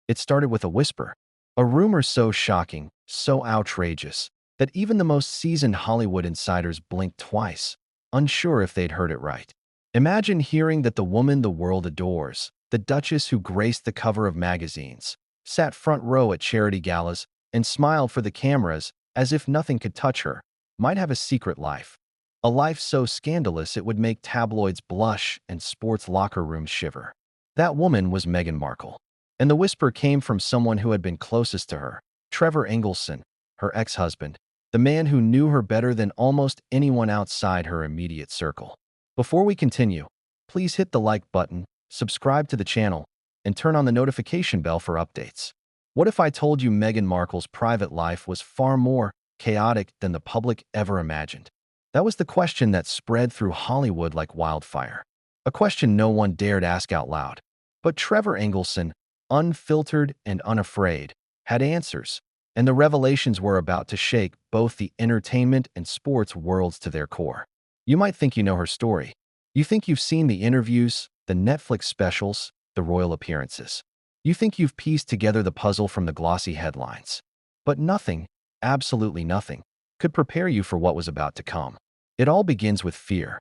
It started with a whisper, a rumor so shocking, so outrageous, that even the most seasoned Hollywood insiders blinked twice, unsure if they'd heard it right. Imagine hearing that the woman the world adores, the duchess who graced the cover of magazines, sat front row at charity galas and smiled for the cameras as if nothing could touch her, might have a secret life. A life so scandalous it would make tabloids blush and sports locker rooms shiver. That woman was Meghan Markle. And the whisper came from someone who had been closest to her, Trevor Engelson, her ex-husband, the man who knew her better than almost anyone outside her immediate circle. Before we continue, please hit the like button, subscribe to the channel, and turn on the notification bell for updates. What if I told you Meghan Markle's private life was far more chaotic than the public ever imagined? That was the question that spread through Hollywood like wildfire. A question no one dared ask out loud. But Trevor Engelson, unfiltered and unafraid, had answers, and the revelations were about to shake both the entertainment and sports worlds to their core. You might think you know her story. You think you've seen the interviews, the Netflix specials, the royal appearances. You think you've pieced together the puzzle from the glossy headlines. But nothing, absolutely nothing, could prepare you for what was about to come. It all begins with fear.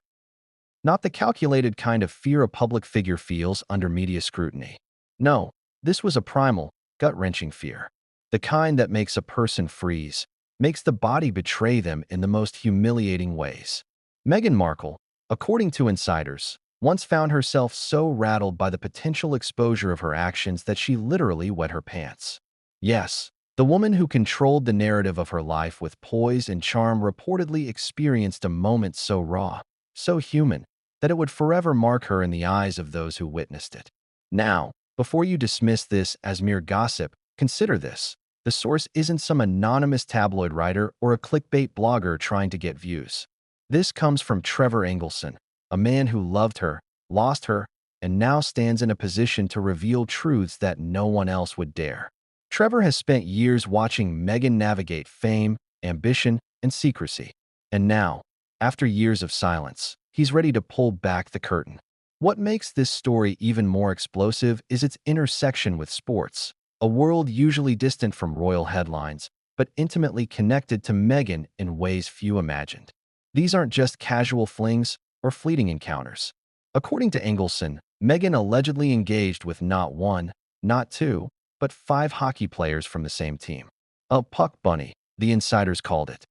Not the calculated kind of fear a public figure feels under media scrutiny. No, this was a primal, gut-wrenching fear. The kind that makes a person freeze, makes the body betray them in the most humiliating ways. Meghan Markle, according to insiders, once found herself so rattled by the potential exposure of her actions that she literally wet her pants. Yes, the woman who controlled the narrative of her life with poise and charm reportedly experienced a moment so raw, so human, that it would forever mark her in the eyes of those who witnessed it. Now, before you dismiss this as mere gossip, consider this. The source isn't some anonymous tabloid writer or a clickbait blogger trying to get views. This comes from Trevor Engelson, a man who loved her, lost her, and now stands in a position to reveal truths that no one else would dare. Trevor has spent years watching Meghan navigate fame, ambition, and secrecy. And now, after years of silence, he's ready to pull back the curtain. What makes this story even more explosive is its intersection with sports, a world usually distant from royal headlines, but intimately connected to Meghan in ways few imagined. These aren't just casual flings or fleeting encounters. According to Engelson, Meghan allegedly engaged with not one, not two, but 5 hockey players from the same team. A puck bunny, the insiders called it.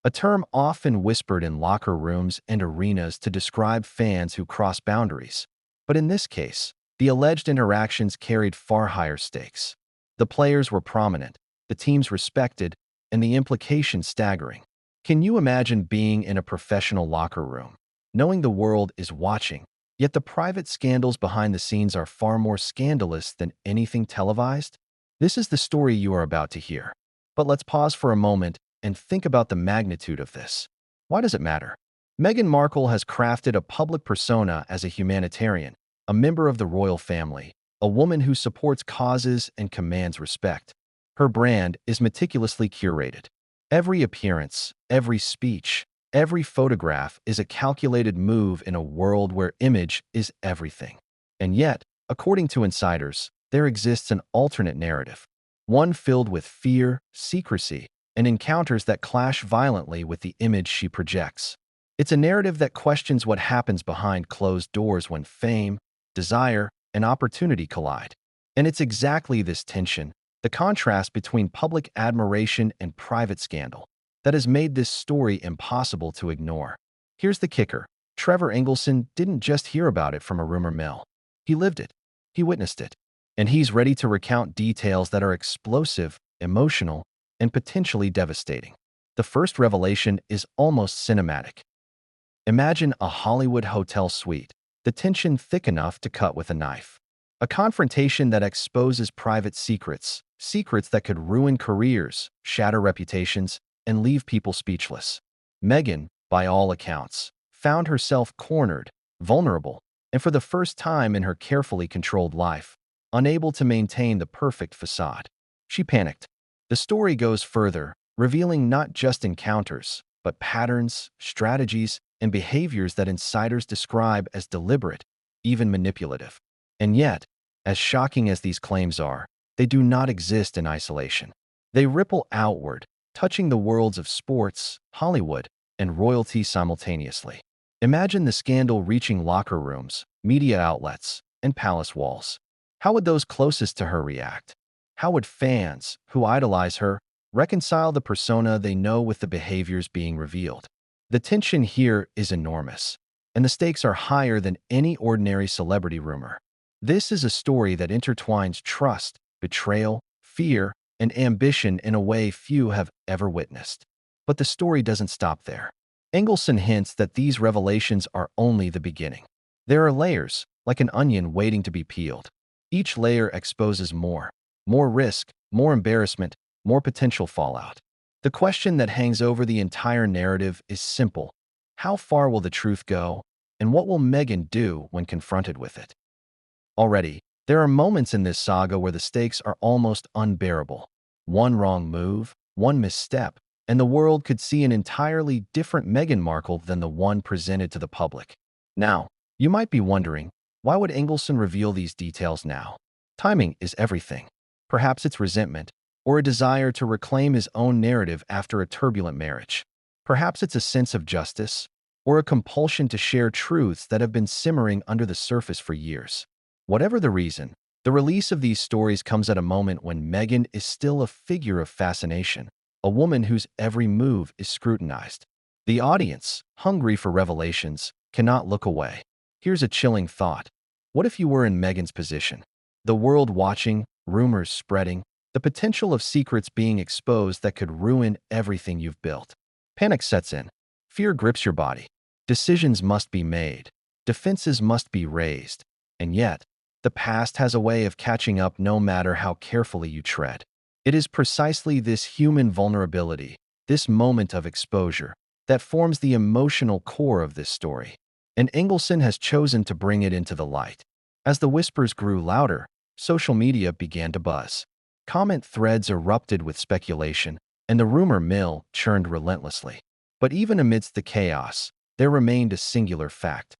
A term often whispered in locker rooms and arenas to describe fans who cross boundaries. But in this case, the alleged interactions carried far higher stakes. The players were prominent, the teams respected, and the implications staggering. Can you imagine being in a professional locker room, knowing the world is watching, yet the private scandals behind the scenes are far more scandalous than anything televised? This is the story you are about to hear. But let's pause for a moment and think about the magnitude of this. Why does it matter? Meghan Markle has crafted a public persona as a humanitarian, a member of the royal family, a woman who supports causes and commands respect. Her brand is meticulously curated. Every appearance, every speech, every photograph is a calculated move in a world where image is everything. And yet, according to insiders, there exists an alternate narrative, one filled with fear, secrecy, and encounters that clash violently with the image she projects. It's a narrative that questions what happens behind closed doors when fame, desire, and opportunity collide. And it's exactly this tension, the contrast between public admiration and private scandal, that has made this story impossible to ignore. Here's the kicker. Trevor Engelson didn't just hear about it from a rumor mill. He lived it. He witnessed it. And he's ready to recount details that are explosive, emotional, and potentially devastating. The first revelation is almost cinematic. Imagine a Hollywood hotel suite, the tension thick enough to cut with a knife. A confrontation that exposes private secrets, secrets that could ruin careers, shatter reputations, and leave people speechless. Meghan, by all accounts, found herself cornered, vulnerable, and for the first time in her carefully controlled life, unable to maintain the perfect facade. She panicked. The story goes further, revealing not just encounters, but patterns, strategies, and behaviors that insiders describe as deliberate, even manipulative. And yet, as shocking as these claims are, they do not exist in isolation. They ripple outward, touching the worlds of sports, Hollywood, and royalty simultaneously. Imagine the scandal reaching locker rooms, media outlets, and palace walls. How would those closest to her react? How would fans, who idolize her, reconcile the persona they know with the behaviors being revealed? The tension here is enormous, and the stakes are higher than any ordinary celebrity rumor. This is a story that intertwines trust, betrayal, fear, and ambition in a way few have ever witnessed. But the story doesn't stop there. Engelson hints that these revelations are only the beginning. There are layers, like an onion waiting to be peeled. Each layer exposes more risk, more embarrassment, more potential fallout. The question that hangs over the entire narrative is simple. How far will the truth go, and what will Meghan do when confronted with it? Already, there are moments in this saga where the stakes are almost unbearable. One wrong move, one misstep, and the world could see an entirely different Meghan Markle than the one presented to the public. Now, you might be wondering, why would Engelson reveal these details now? Timing is everything. Perhaps it's resentment, or a desire to reclaim his own narrative after a turbulent marriage. Perhaps it's a sense of justice, or a compulsion to share truths that have been simmering under the surface for years. Whatever the reason, the release of these stories comes at a moment when Meghan is still a figure of fascination, a woman whose every move is scrutinized. The audience, hungry for revelations, cannot look away. Here's a chilling thought. What if you were in Meghan's position? The world watching, rumors spreading, the potential of secrets being exposed that could ruin everything you've built. Panic sets in. Fear grips your body. Decisions must be made. Defenses must be raised. And yet, the past has a way of catching up no matter how carefully you tread. It is precisely this human vulnerability, this moment of exposure, that forms the emotional core of this story. And Engelson has chosen to bring it into the light. As the whispers grew louder, social media began to buzz. Comment threads erupted with speculation, and the rumor mill churned relentlessly. But even amidst the chaos, there remained a singular fact.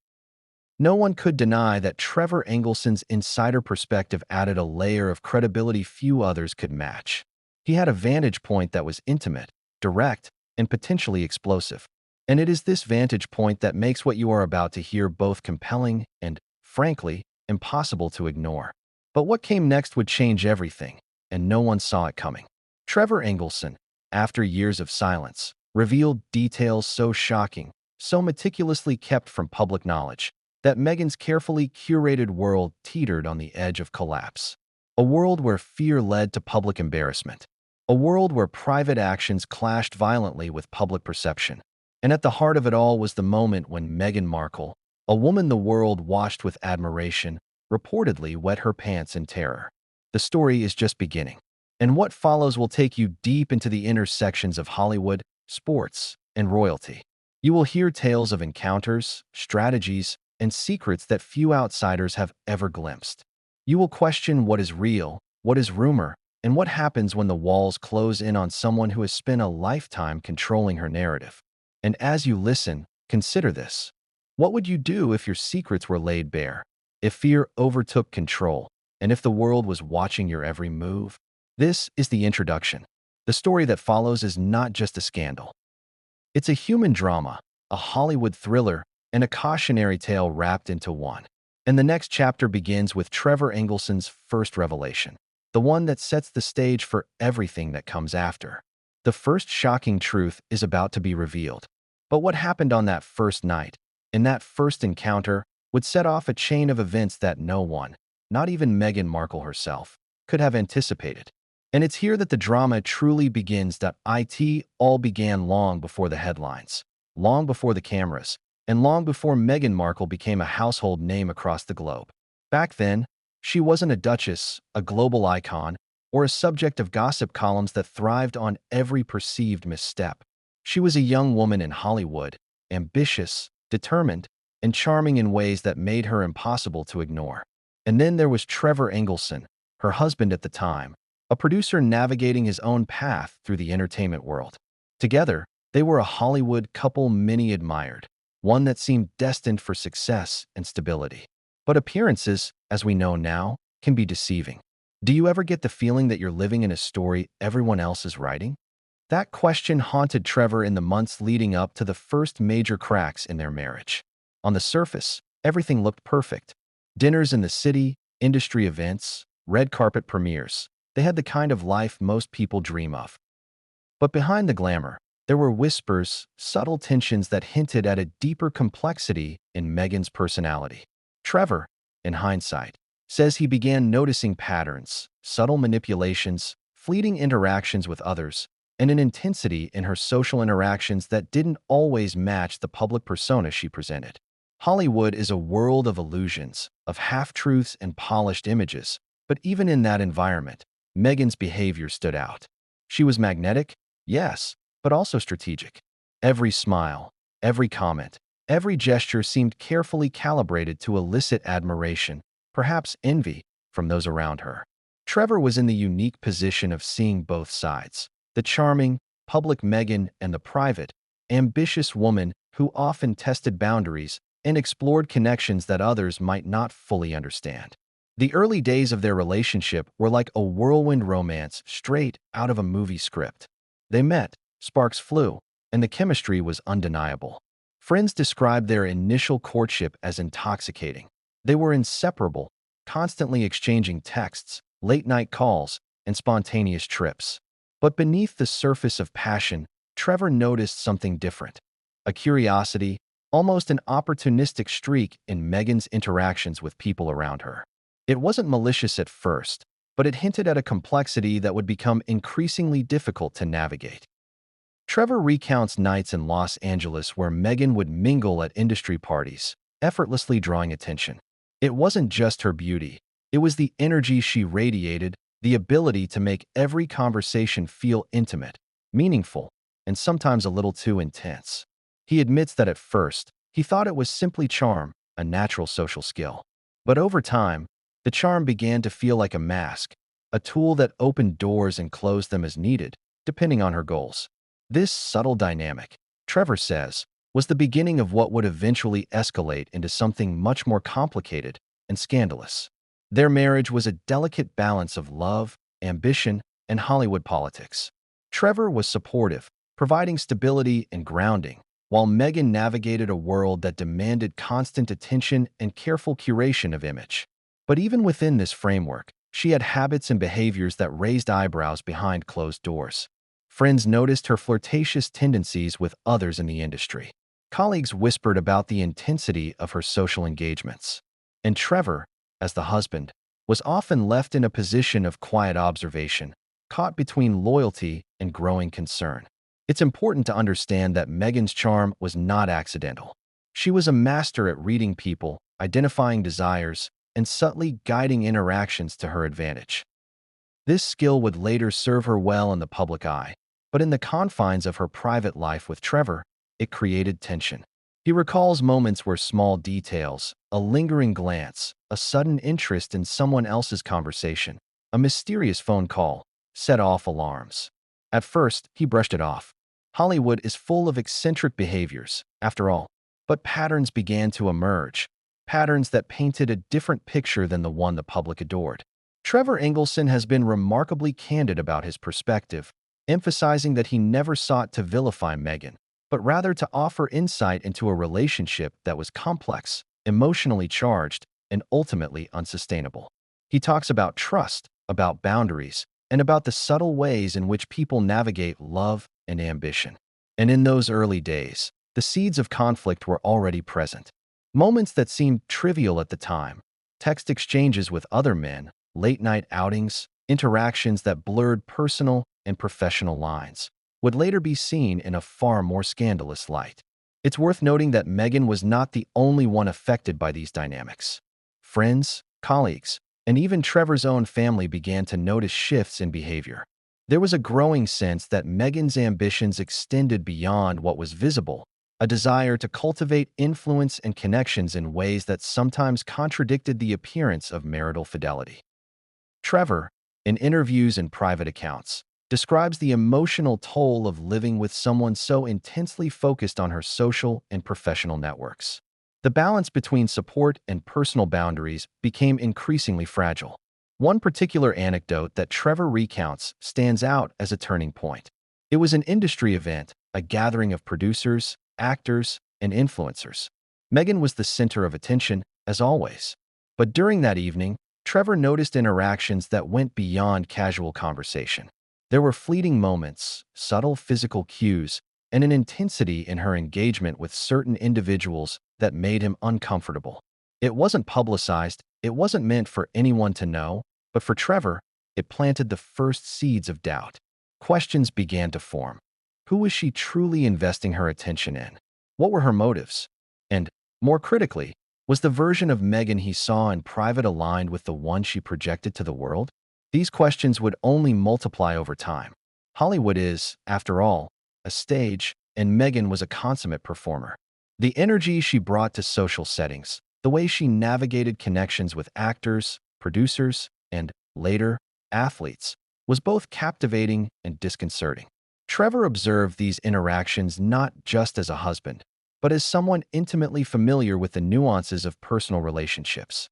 No one could deny that Trevor Engelson's insider perspective added a layer of credibility few others could match. He had a vantage point that was intimate, direct, and potentially explosive. And it is this vantage point that makes what you are about to hear both compelling and, frankly, impossible to ignore. But what came next would change everything, and no one saw it coming. Trevor Engelson, after years of silence, revealed details so shocking, so meticulously kept from public knowledge, that Meghan's carefully curated world teetered on the edge of collapse. A world where fear led to public embarrassment. A world where private actions clashed violently with public perception. And at the heart of it all was the moment when Meghan Markle, a woman the world watched with admiration, reportedly wet her pants in terror. The story is just beginning. And what follows will take you deep into the intersections of Hollywood, sports, and royalty. You will hear tales of encounters, strategies, and secrets that few outsiders have ever glimpsed. You will question what is real, what is rumor, and what happens when the walls close in on someone who has spent a lifetime controlling her narrative. And as you listen, consider this. What would you do if your secrets were laid bare? If fear overtook control, and if the world was watching your every move? This is the introduction. The story that follows is not just a scandal. It's a human drama, a Hollywood thriller, and a cautionary tale wrapped into one. And the next chapter begins with Trevor Engelson's first revelation, the one that sets the stage for everything that comes after. The first shocking truth is about to be revealed. But what happened on that first night, in that first encounter, would set off a chain of events that no one, not even Meghan Markle herself, could have anticipated. And it's here that the drama truly begins. That it all began long before the headlines, long before the cameras, and long before Meghan Markle became a household name across the globe. Back then, she wasn't a duchess, a global icon, or a subject of gossip columns that thrived on every perceived misstep. She was a young woman in Hollywood, ambitious, determined, and charming in ways that made her impossible to ignore. And then there was Trevor Engelson, her husband at the time, a producer navigating his own path through the entertainment world. Together, they were a Hollywood couple many admired, one that seemed destined for success and stability. But appearances, as we know now, can be deceiving. Do you ever get the feeling that you're living in a story everyone else is writing? That question haunted Trevor in the months leading up to the first major cracks in their marriage. On the surface, everything looked perfect. Dinners in the city, industry events, red carpet premieres. They had the kind of life most people dream of. But behind the glamour, there were whispers, subtle tensions that hinted at a deeper complexity in Meghan's personality. Trevor, in hindsight, says he began noticing patterns, subtle manipulations, fleeting interactions with others, and an intensity in her social interactions that didn't always match the public persona she presented. Hollywood is a world of illusions, of half-truths and polished images, but even in that environment, Meghan's behavior stood out. She was magnetic, yes, but also strategic. Every smile, every comment, every gesture seemed carefully calibrated to elicit admiration, perhaps envy, from those around her. Trevor was in the unique position of seeing both sides, the charming, public Meghan and the private, ambitious woman who often tested boundaries and explored connections that others might not fully understand. The early days of their relationship were like a whirlwind romance straight out of a movie script. They met, sparks flew, and the chemistry was undeniable. Friends described their initial courtship as intoxicating. They were inseparable, constantly exchanging texts, late-night calls, and spontaneous trips. But beneath the surface of passion, Trevor noticed something different. A curiosity, almost an opportunistic streak in Meghan's interactions with people around her. It wasn't malicious at first, but it hinted at a complexity that would become increasingly difficult to navigate. Trevor recounts nights in Los Angeles where Meghan would mingle at industry parties, effortlessly drawing attention. It wasn't just her beauty, it was the energy she radiated, the ability to make every conversation feel intimate, meaningful, and sometimes a little too intense. He admits that at first, he thought it was simply charm, a natural social skill. But over time, the charm began to feel like a mask, a tool that opened doors and closed them as needed, depending on her goals. This subtle dynamic, Trevor says, was the beginning of what would eventually escalate into something much more complicated and scandalous. Their marriage was a delicate balance of love, ambition, and Hollywood politics. Trevor was supportive, providing stability and grounding, while Meghan navigated a world that demanded constant attention and careful curation of image. But even within this framework, she had habits and behaviors that raised eyebrows behind closed doors. Friends noticed her flirtatious tendencies with others in the industry. Colleagues whispered about the intensity of her social engagements. And Trevor, as the husband, was often left in a position of quiet observation, caught between loyalty and growing concern. It's important to understand that Meghan's charm was not accidental. She was a master at reading people, identifying desires, and subtly guiding interactions to her advantage. This skill would later serve her well in the public eye, but in the confines of her private life with Trevor, it created tension. He recalls moments where small details, a lingering glance, a sudden interest in someone else's conversation, a mysterious phone call, set off alarms. At first, he brushed it off. Hollywood is full of eccentric behaviors, after all, but patterns began to emerge, patterns that painted a different picture than the one the public adored. Trevor Engelson has been remarkably candid about his perspective, emphasizing that he never sought to vilify Meghan, but rather to offer insight into a relationship that was complex, emotionally charged, and ultimately unsustainable. He talks about trust, about boundaries, and about the subtle ways in which people navigate love and ambition. And in those early days, the seeds of conflict were already present. Moments that seemed trivial at the time, text exchanges with other men, late-night outings, interactions that blurred personal and professional lines, would later be seen in a far more scandalous light. It's worth noting that Meghan was not the only one affected by these dynamics. Friends, colleagues, and even Trevor's own family began to notice shifts in behavior. There was a growing sense that Meghan's ambitions extended beyond what was visible, a desire to cultivate influence and connections in ways that sometimes contradicted the appearance of marital fidelity. Trevor, in interviews and private accounts, describes the emotional toll of living with someone so intensely focused on her social and professional networks. The balance between support and personal boundaries became increasingly fragile. One particular anecdote that Trevor recounts stands out as a turning point. It was an industry event, a gathering of producers, actors, and influencers. Meghan was the center of attention, as always. But during that evening, Trevor noticed interactions that went beyond casual conversation. There were fleeting moments, subtle physical cues, and an intensity in her engagement with certain individuals that made him uncomfortable. It wasn't publicized, it wasn't meant for anyone to know, but for Trevor, it planted the first seeds of doubt. Questions began to form. Who was she truly investing her attention in? What were her motives? And, more critically, was the version of Meghan he saw in private aligned with the one she projected to the world? These questions would only multiply over time. Hollywood is, after all, a stage, and Meghan was a consummate performer. The energy she brought to social settings, the way she navigated connections with actors, producers, and, later, athletes, was both captivating and disconcerting. Trevor observed these interactions not just as a husband, but as someone intimately familiar with the nuances of personal relationships.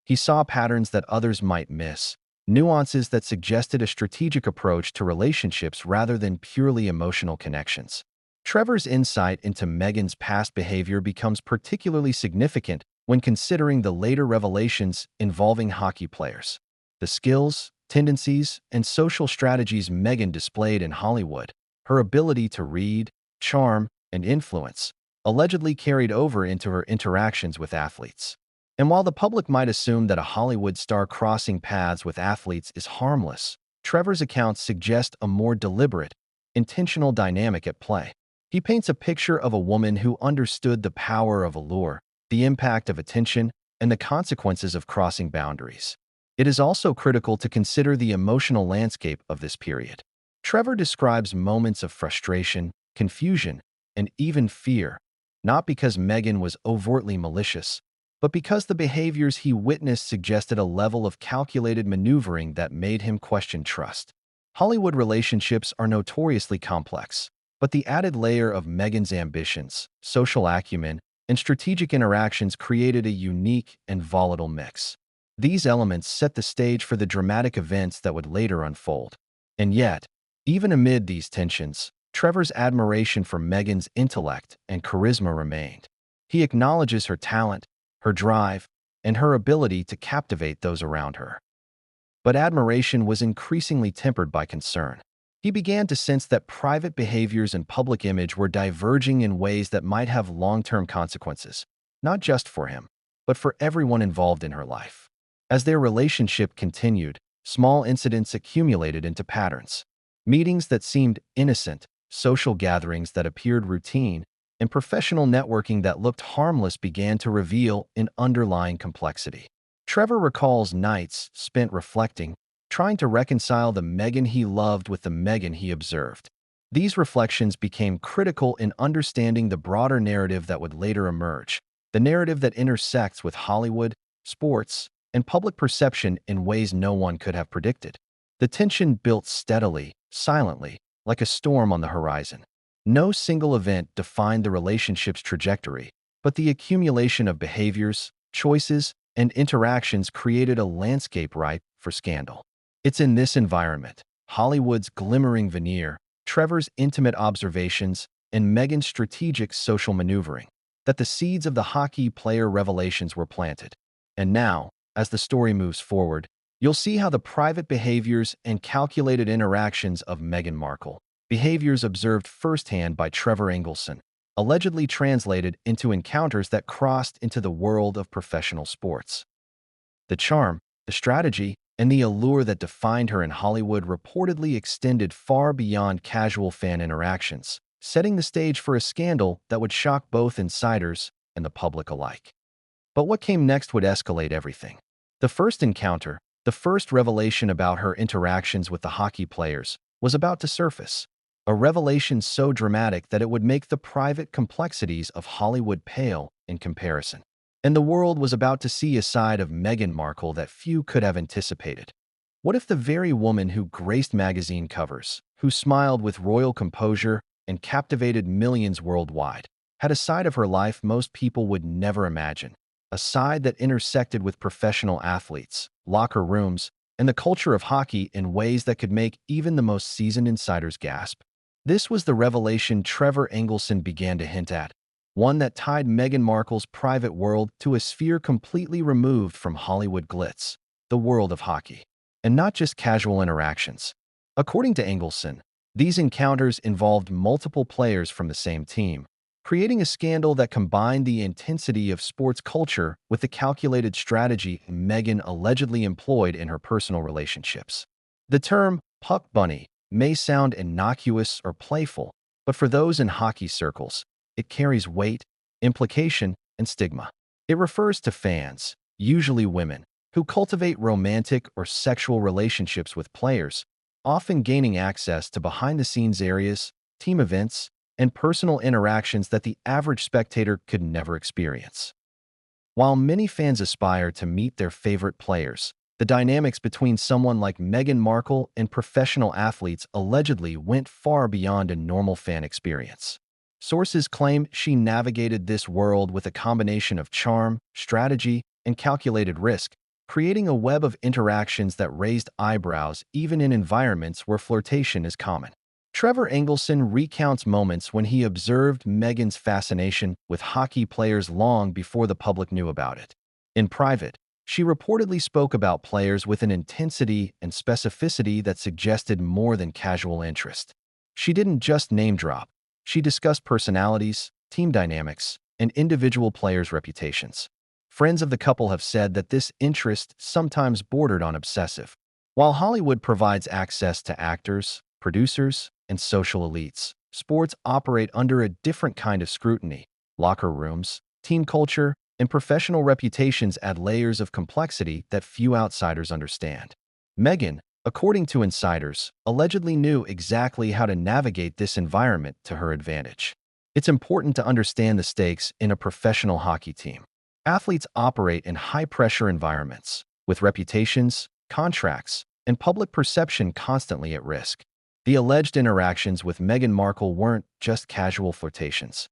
He saw patterns that others might miss, nuances that suggested a strategic approach to relationships rather than purely emotional connections. Trevor's insight into Meghan's past behavior becomes particularly significant when considering the later revelations involving hockey players. The skills, tendencies, and social strategies Meghan displayed in Hollywood, her ability to read, charm, and influence, allegedly carried over into her interactions with athletes. And while the public might assume that a Hollywood star crossing paths with athletes is harmless, Trevor's accounts suggest a more deliberate, intentional dynamic at play. He paints a picture of a woman who understood the power of allure, the impact of attention, and the consequences of crossing boundaries. It is also critical to consider the emotional landscape of this period. Trevor describes moments of frustration, confusion, and even fear, not because Meghan was overtly malicious, but because the behaviors he witnessed suggested a level of calculated maneuvering that made him question trust. Hollywood relationships are notoriously complex, but the added layer of Meghan's ambitions, social acumen, and strategic interactions created a unique and volatile mix. These elements set the stage for the dramatic events that would later unfold. And yet, even amid these tensions, Trevor's admiration for Meghan's intellect and charisma remained. He acknowledges her talent, her drive, and her ability to captivate those around her. But admiration was increasingly tempered by concern. He began to sense that private behaviors and public image were diverging in ways that might have long-term consequences, not just for him, but for everyone involved in her life. As their relationship continued, small incidents accumulated into patterns. Meetings that seemed innocent, social gatherings that appeared routine, and professional networking that looked harmless began to reveal an underlying complexity. Trevor recalls nights spent reflecting, trying to reconcile the Meghan he loved with the Meghan he observed. These reflections became critical in understanding the broader narrative that would later emerge, the narrative that intersects with Hollywood, sports, and public perception in ways no one could have predicted. The tension built steadily, silently, like a storm on the horizon. No single event defined the relationship's trajectory, but the accumulation of behaviors, choices, and interactions created a landscape ripe for scandal. It's in this environment, Hollywood's glimmering veneer, Trevor's intimate observations, and Meghan's strategic social maneuvering, that the seeds of the hockey player revelations were planted. And now, as the story moves forward, you'll see how the private behaviors and calculated interactions of Meghan Markle, behaviors observed firsthand by Trevor Engelson, allegedly translated into encounters that crossed into the world of professional sports. The charm, the strategy, and the allure that defined her in Hollywood reportedly extended far beyond casual fan interactions, setting the stage for a scandal that would shock both insiders and the public alike. But what came next would escalate everything. The first encounter, the first revelation about her interactions with the hockey players, was about to surface. A revelation so dramatic that it would make the private complexities of Hollywood pale in comparison. And the world was about to see a side of Meghan Markle that few could have anticipated. What if the very woman who graced magazine covers, who smiled with royal composure and captivated millions worldwide, had a side of her life most people would never imagine? a side that intersected with professional athletes, locker rooms, and the culture of hockey in ways that could make even the most seasoned insiders gasp. This was the revelation Trevor Engelson began to hint at, one that tied Meghan Markle's private world to a sphere completely removed from Hollywood glitz, the world of hockey. And not just casual interactions. According to Engelson, these encounters involved multiple players from the same team, creating a scandal that combined the intensity of sports culture with the calculated strategy Meghan allegedly employed in her personal relationships. The term puck bunny may sound innocuous or playful, but for those in hockey circles, it carries weight, implication, and stigma. It refers to fans, usually women, who cultivate romantic or sexual relationships with players, often gaining access to behind-the-scenes areas, team events, and personal interactions that the average spectator could never experience. While many fans aspire to meet their favorite players, the dynamics between someone like Meghan Markle and professional athletes allegedly went far beyond a normal fan experience. Sources claim she navigated this world with a combination of charm, strategy, and calculated risk, creating a web of interactions that raised eyebrows even in environments where flirtation is common. Trevor Engelson recounts moments when he observed Meghan's fascination with hockey players long before the public knew about it. In private, she reportedly spoke about players with an intensity and specificity that suggested more than casual interest. She didn't just name-drop. She discussed personalities, team dynamics, and individual players' reputations. Friends of the couple have said that this interest sometimes bordered on obsessive. While Hollywood provides access to actors, producers, and social elites, sports operate under a different kind of scrutiny. Locker rooms, team culture, and professional reputations add layers of complexity that few outsiders understand. Meghan, according to insiders, allegedly knew exactly how to navigate this environment to her advantage. It's important to understand the stakes in a professional hockey team. Athletes operate in high-pressure environments, with reputations, contracts, and public perception constantly at risk. The alleged interactions with Meghan Markle weren't just casual flirtations.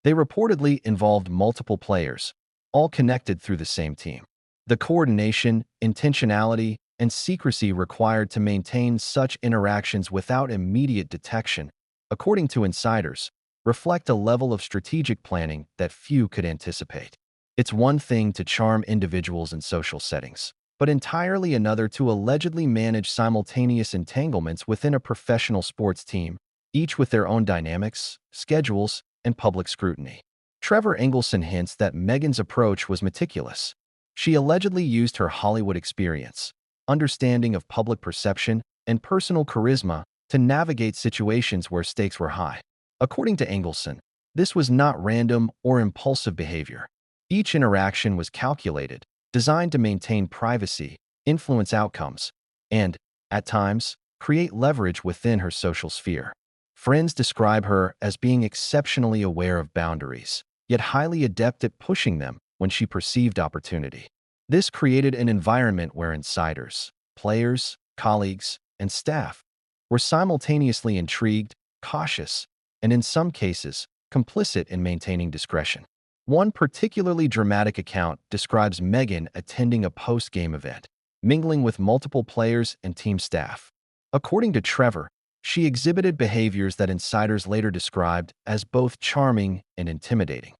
They reportedly involved multiple players, all connected through the same team. The coordination, intentionality, and secrecy required to maintain such interactions without immediate detection, according to insiders, reflect a level of strategic planning that few could anticipate. It's one thing to charm individuals in social settings, but entirely another to allegedly manage simultaneous entanglements within a professional sports team, each with their own dynamics, schedules, and public scrutiny. Trevor Engelson hints that Meghan's approach was meticulous. She allegedly used her Hollywood experience, understanding of public perception, and personal charisma to navigate situations where stakes were high. According to Engelson, this was not random or impulsive behavior. Each interaction was calculated, designed to maintain privacy, influence outcomes, and, at times, create leverage within her social sphere. Friends describe her as being exceptionally aware of boundaries, yet highly adept at pushing them when she perceived opportunity. This created an environment where insiders, players, colleagues, and staff were simultaneously intrigued, cautious, and in some cases, complicit in maintaining discretion. One particularly dramatic account describes Meghan attending a post-game event, mingling with multiple players and team staff. According to Trevor, she exhibited behaviors that insiders later described as both charming and intimidating.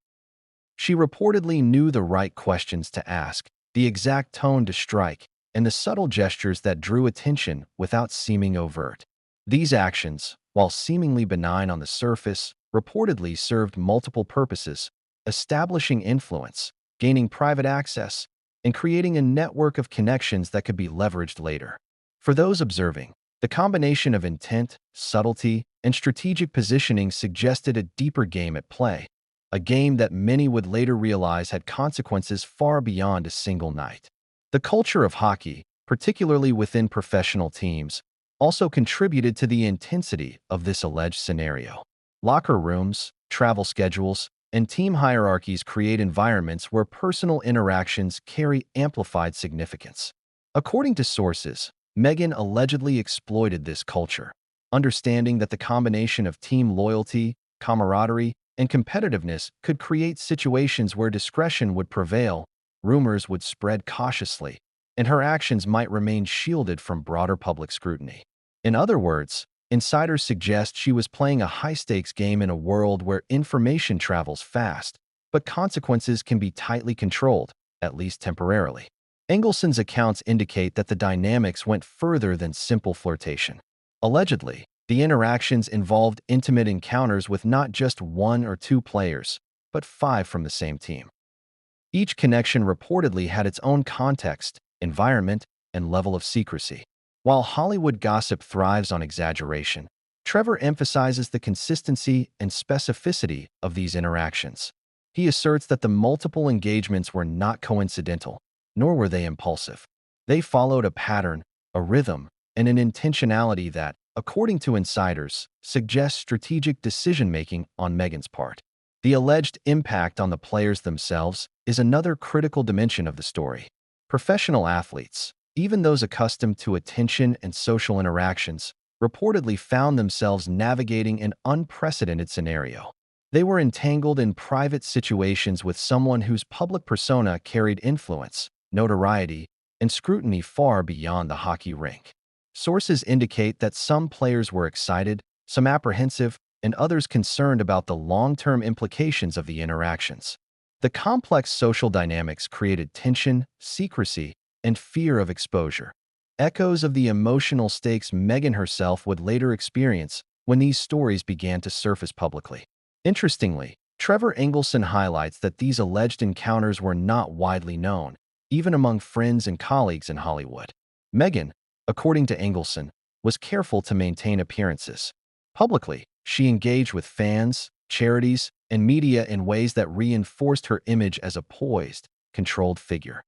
She reportedly knew the right questions to ask, the exact tone to strike, and the subtle gestures that drew attention without seeming overt. These actions, while seemingly benign on the surface, reportedly served multiple purposes: establishing influence, gaining private access, and creating a network of connections that could be leveraged later. For those observing, the combination of intent, subtlety, and strategic positioning suggested a deeper game at play, a game that many would later realize had consequences far beyond a single night. The culture of hockey, particularly within professional teams, also contributed to the intensity of this alleged scenario. Locker rooms, travel schedules, and team hierarchies create environments where personal interactions carry amplified significance. According to sources, Meghan allegedly exploited this culture, understanding that the combination of team loyalty, camaraderie, and competitiveness could create situations where discretion would prevail, rumors would spread cautiously, and her actions might remain shielded from broader public scrutiny. In other words, insiders suggest she was playing a high-stakes game in a world where information travels fast, but consequences can be tightly controlled, at least temporarily. Engelson's accounts indicate that the dynamics went further than simple flirtation. Allegedly, the interactions involved intimate encounters with not just one or two players, but five from the same team. Each connection reportedly had its own context, environment, and level of secrecy. While Hollywood gossip thrives on exaggeration, Trevor emphasizes the consistency and specificity of these interactions. He asserts that the multiple engagements were not coincidental, nor were they impulsive. They followed a pattern, a rhythm, and an intentionality that, according to insiders, suggests strategic decision-making on Meghan's part. The alleged impact on the players themselves is another critical dimension of the story. Professional athletes, even those accustomed to attention and social interactions, reportedly found themselves navigating an unprecedented scenario. They were entangled in private situations with someone whose public persona carried influence, notoriety, and scrutiny far beyond the hockey rink. Sources indicate that some players were excited, some apprehensive, and others concerned about the long-term implications of the interactions. The complex social dynamics created tension, secrecy, and fear of exposure. Echoes of the emotional stakes Meghan herself would later experience when these stories began to surface publicly. Interestingly, Trevor Engelson highlights that these alleged encounters were not widely known, even among friends and colleagues in Hollywood. Meghan, according to Engelson, was careful to maintain appearances. Publicly, she engaged with fans, charities, and media in ways that reinforced her image as a poised, controlled figure.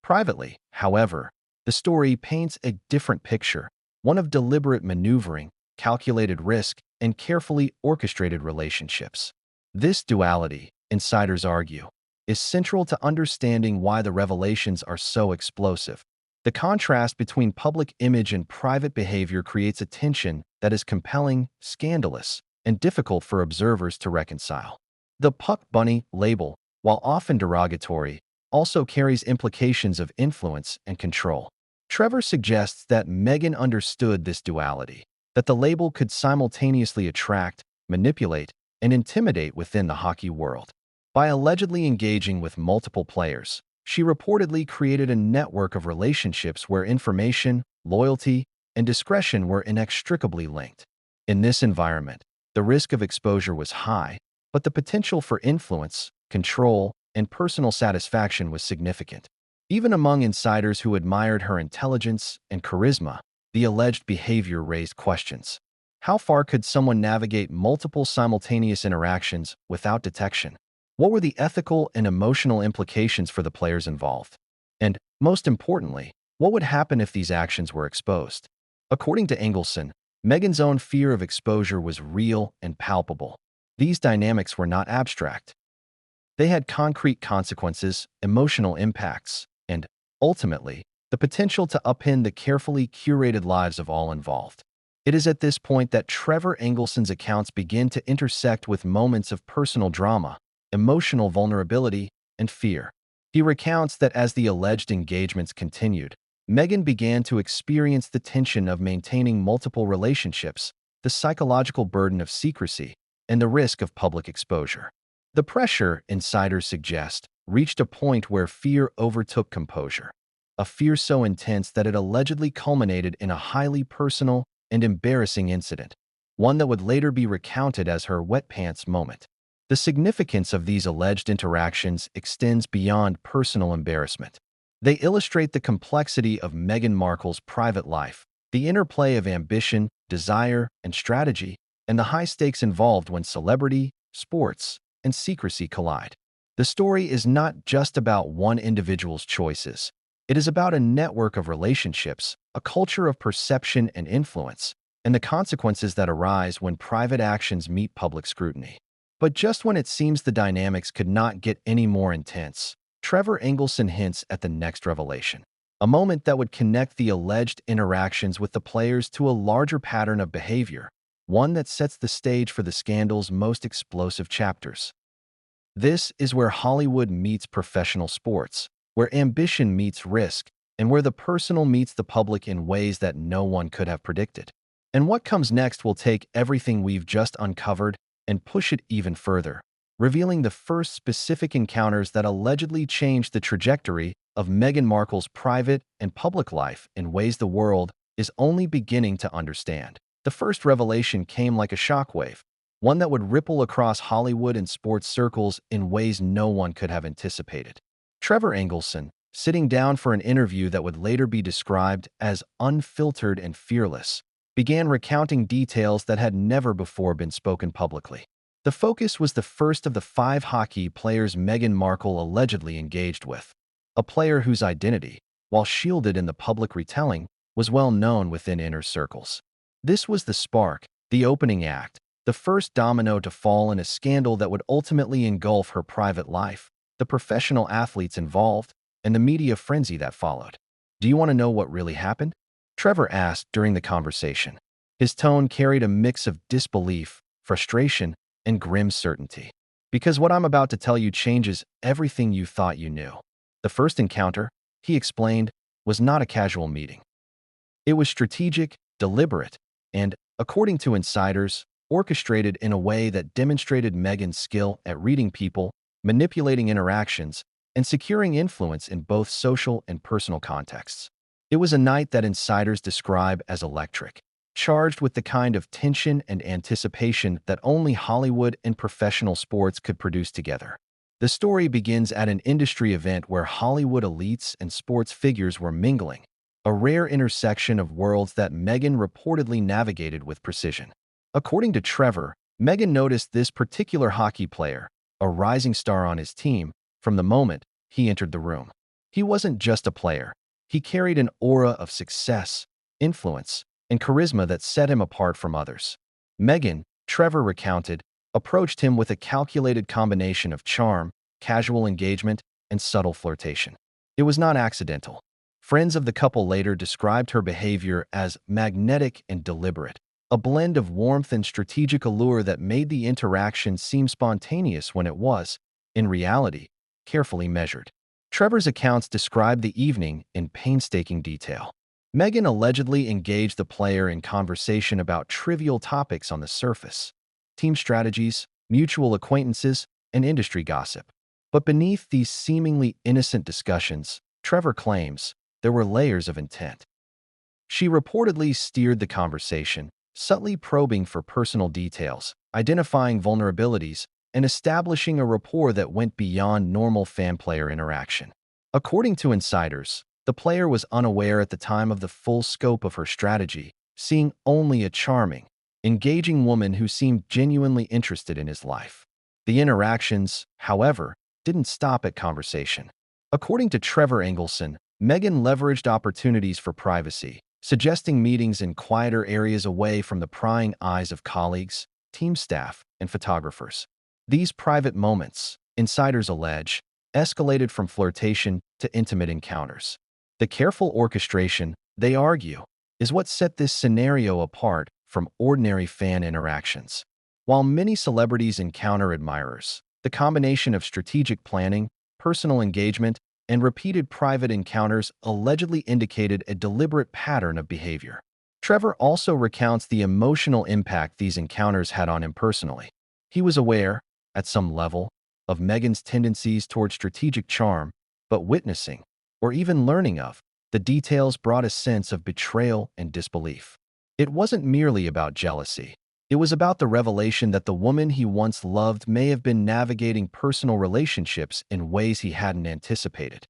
Privately, however, the story paints a different picture, one of deliberate maneuvering, calculated risk, and carefully orchestrated relationships. This duality, insiders argue, is central to understanding why the revelations are so explosive. The contrast between public image and private behavior creates a tension that is compelling, scandalous, and difficult for observers to reconcile. The Puck Bunny label, while often derogatory, also carries implications of influence and control. Trevor suggests that Meghan understood this duality, that the label could simultaneously attract, manipulate, and intimidate within the hockey world. By allegedly engaging with multiple players, she reportedly created a network of relationships where information, loyalty, and discretion were inextricably linked. In this environment, the risk of exposure was high, but the potential for influence, control, and personal satisfaction was significant. Even among insiders who admired her intelligence and charisma, the alleged behavior raised questions. How far could someone navigate multiple simultaneous interactions without detection? What were the ethical and emotional implications for the players involved? And, most importantly, what would happen if these actions were exposed? According to Engelson, Meghan's own fear of exposure was real and palpable. These dynamics were not abstract. They had concrete consequences, emotional impacts, and, ultimately, the potential to upend the carefully curated lives of all involved. It is at this point that Trevor Engelson's accounts begin to intersect with moments of personal drama, emotional vulnerability, and fear. He recounts that as the alleged engagements continued, Meghan began to experience the tension of maintaining multiple relationships, the psychological burden of secrecy, and the risk of public exposure. The pressure, insiders suggest, reached a point where fear overtook composure, a fear so intense that it allegedly culminated in a highly personal and embarrassing incident, one that would later be recounted as her wet pants moment. The significance of these alleged interactions extends beyond personal embarrassment. They illustrate the complexity of Meghan Markle's private life, the interplay of ambition, desire, and strategy, and the high stakes involved when celebrity, sports, and secrecy collide. The story is not just about one individual's choices. It is about a network of relationships, a culture of perception and influence, and the consequences that arise when private actions meet public scrutiny. But just when it seems the dynamics could not get any more intense, Trevor Engelson hints at the next revelation, a moment that would connect the alleged interactions with the players to a larger pattern of behavior, one that sets the stage for the scandal's most explosive chapters. This is where Hollywood meets professional sports, where ambition meets risk, and where the personal meets the public in ways that no one could have predicted. And what comes next will take everything we've just uncovered and push it even further, revealing the first specific encounters that allegedly changed the trajectory of Meghan Markle's private and public life in ways the world is only beginning to understand. The first revelation came like a shockwave, one that would ripple across Hollywood and sports circles in ways no one could have anticipated. Trevor Engelson, sitting down for an interview that would later be described as unfiltered and fearless, began recounting details that had never before been spoken publicly. The focus was the first of the 5 hockey players Meghan Markle allegedly engaged with, a player whose identity, while shielded in the public retelling, was well known within inner circles. This was the spark, the opening act, the first domino to fall in a scandal that would ultimately engulf her private life, the professional athletes involved, and the media frenzy that followed. "Do you want to know what really happened?" Trevor asked during the conversation. His tone carried a mix of disbelief, frustration, and grim certainty. "Because what I'm about to tell you changes everything you thought you knew." The first encounter, he explained, was not a casual meeting. It was strategic, deliberate, and, according to insiders, orchestrated in a way that demonstrated Meghan's skill at reading people, manipulating interactions, and securing influence in both social and personal contexts. It was a night that insiders describe as electric, charged with the kind of tension and anticipation that only Hollywood and professional sports could produce together. The story begins at an industry event where Hollywood elites and sports figures were mingling, a rare intersection of worlds that Meghan reportedly navigated with precision. According to Trevor, Meghan noticed this particular hockey player, a rising star on his team, from the moment he entered the room. He wasn't just a player. He carried an aura of success, influence, and charisma that set him apart from others. Meghan, Trevor recounted, approached him with a calculated combination of charm, casual engagement, and subtle flirtation. It was not accidental. Friends of the couple later described her behavior as magnetic and deliberate, a blend of warmth and strategic allure that made the interaction seem spontaneous when it was, in reality, carefully measured. Trevor's accounts describe the evening in painstaking detail. Meghan allegedly engaged the player in conversation about trivial topics on the surface: team strategies, mutual acquaintances, and industry gossip. But beneath these seemingly innocent discussions, Trevor claims, there were layers of intent. She reportedly steered the conversation, subtly probing for personal details, identifying vulnerabilities, and establishing a rapport that went beyond normal fan-player interaction. According to insiders, the player was unaware at the time of the full scope of her strategy, seeing only a charming, engaging woman who seemed genuinely interested in his life. The interactions, however, didn't stop at conversation. According to Trevor Engelson, Meghan leveraged opportunities for privacy, suggesting meetings in quieter areas away from the prying eyes of colleagues, team staff, and photographers. These private moments, insiders allege, escalated from flirtation to intimate encounters. The careful orchestration, they argue, is what set this scenario apart from ordinary fan interactions. While many celebrities encounter admirers, the combination of strategic planning, personal engagement, and repeated private encounters allegedly indicated a deliberate pattern of behavior. Trevor also recounts the emotional impact these encounters had on him personally. He was aware, at some level, of Meghan's tendencies toward strategic charm, but witnessing, or even learning of, the details brought a sense of betrayal and disbelief. It wasn't merely about jealousy. It was about the revelation that the woman he once loved may have been navigating personal relationships in ways he hadn't anticipated.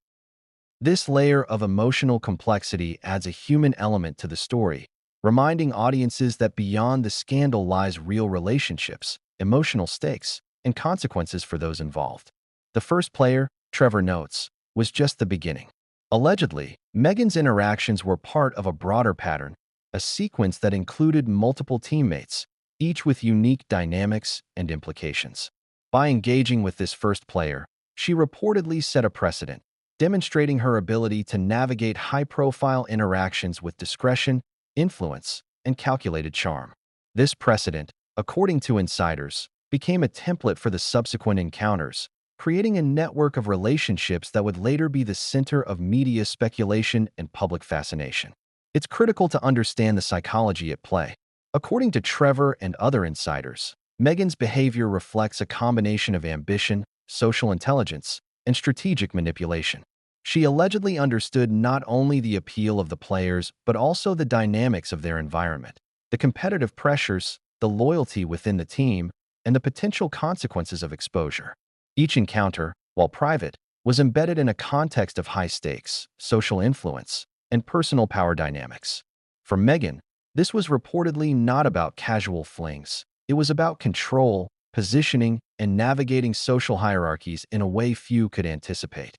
This layer of emotional complexity adds a human element to the story, reminding audiences that beyond the scandal lies real relationships, emotional stakes, and consequences for those involved. The first player, Trevor notes, was just the beginning. Allegedly, Meghan's interactions were part of a broader pattern, a sequence that included multiple teammates, each with unique dynamics and implications. By engaging with this first player, she reportedly set a precedent, demonstrating her ability to navigate high-profile interactions with discretion, influence, and calculated charm. This precedent, according to insiders, became a template for the subsequent encounters, creating a network of relationships that would later be the center of media speculation and public fascination. It's critical to understand the psychology at play. According to Trevor and other insiders, Meghan's behavior reflects a combination of ambition, social intelligence, and strategic manipulation. She allegedly understood not only the appeal of the players but also the dynamics of their environment, the competitive pressures, the loyalty within the team, and the potential consequences of exposure. Each encounter, while private, was embedded in a context of high stakes, social influence, and personal power dynamics. For Meghan, this was reportedly not about casual flings. It was about control, positioning, and navigating social hierarchies in a way few could anticipate.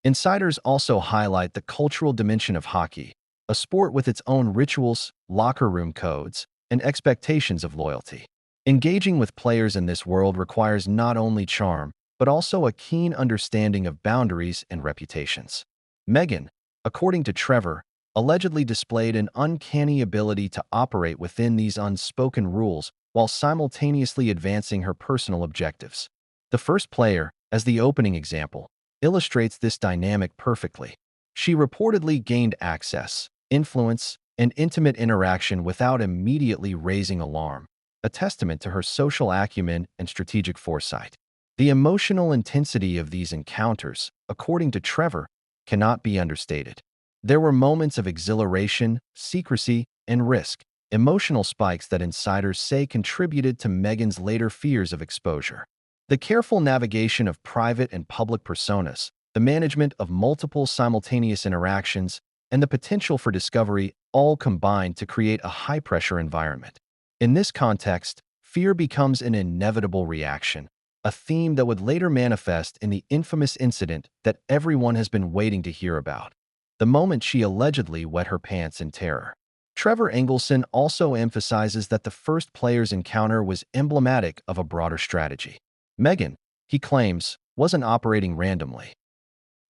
Insiders also highlight the cultural dimension of hockey, a sport with its own rituals, locker room codes, and expectations of loyalty. Engaging with players in this world requires not only charm, but also a keen understanding of boundaries and reputations. Meghan, according to Trevor, allegedly displayed an uncanny ability to operate within these unspoken rules while simultaneously advancing her personal objectives. The first player, as the opening example, illustrates this dynamic perfectly. She reportedly gained access, influence, and intimate interaction without immediately raising alarm, a testament to her social acumen and strategic foresight. The emotional intensity of these encounters, according to Trevor, cannot be understated. There were moments of exhilaration, secrecy, and risk, emotional spikes that insiders say contributed to Meghan's later fears of exposure. The careful navigation of private and public personas, the management of multiple simultaneous interactions, and the potential for discovery all combined to create a high-pressure environment. In this context, fear becomes an inevitable reaction, a theme that would later manifest in the infamous incident that everyone has been waiting to hear about, the moment she allegedly wet her pants in terror. Trevor Engelson also emphasizes that the first player's encounter was emblematic of a broader strategy. Meghan, he claims, wasn't operating randomly.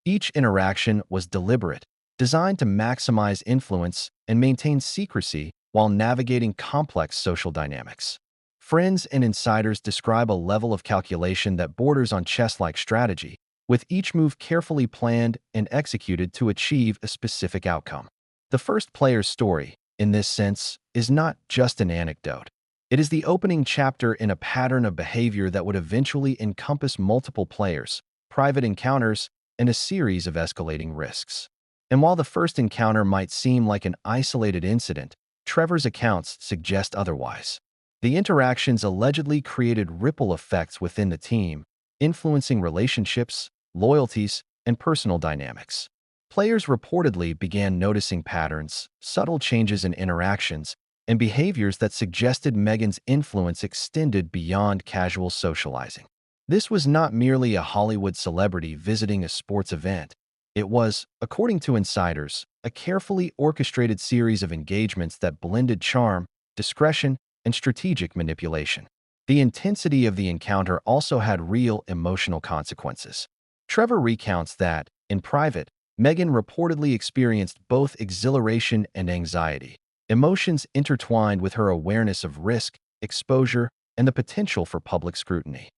Each interaction was deliberate, designed to maximize influence and maintain secrecy while navigating complex social dynamics. Friends and insiders describe a level of calculation that borders on chess-like strategy, with each move carefully planned and executed to achieve a specific outcome. The first player's story, in this sense, is not just an anecdote. It is the opening chapter in a pattern of behavior that would eventually encompass multiple players, private encounters, and a series of escalating risks. And while the first encounter might seem like an isolated incident, Trevor's accounts suggest otherwise. The interactions allegedly created ripple effects within the team, influencing relationships, loyalties, and personal dynamics. Players reportedly began noticing patterns, subtle changes in interactions, and behaviors that suggested Meghan's influence extended beyond casual socializing. This was not merely a Hollywood celebrity visiting a sports event. It was, according to insiders, a carefully orchestrated series of engagements that blended charm, discretion, and strategic manipulation. The intensity of the encounter also had real emotional consequences. Trevor recounts that, in private, Meghan reportedly experienced both exhilaration and anxiety, emotions intertwined with her awareness of risk, exposure, and the potential for public scrutiny.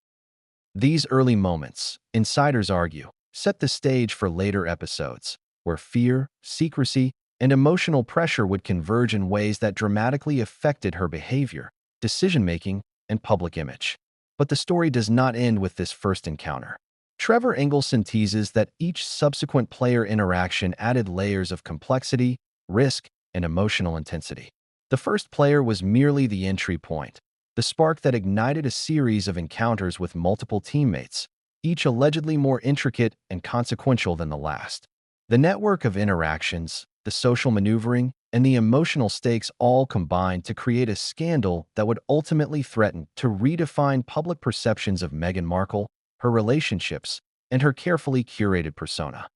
These early moments, insiders argue, set the stage for later episodes, where fear, secrecy, and emotional pressure would converge in ways that dramatically affected her behavior, decision-making, and public image. But the story does not end with this first encounter. Trevor Engelson teases that each subsequent player interaction added layers of complexity, risk, and emotional intensity. The first player was merely the entry point, the spark that ignited a series of encounters with multiple teammates, each allegedly more intricate and consequential than the last. The network of interactions, the social maneuvering, and the emotional stakes all combined to create a scandal that would ultimately threaten to redefine public perceptions of Meghan Markle, her relationships, and her carefully curated persona.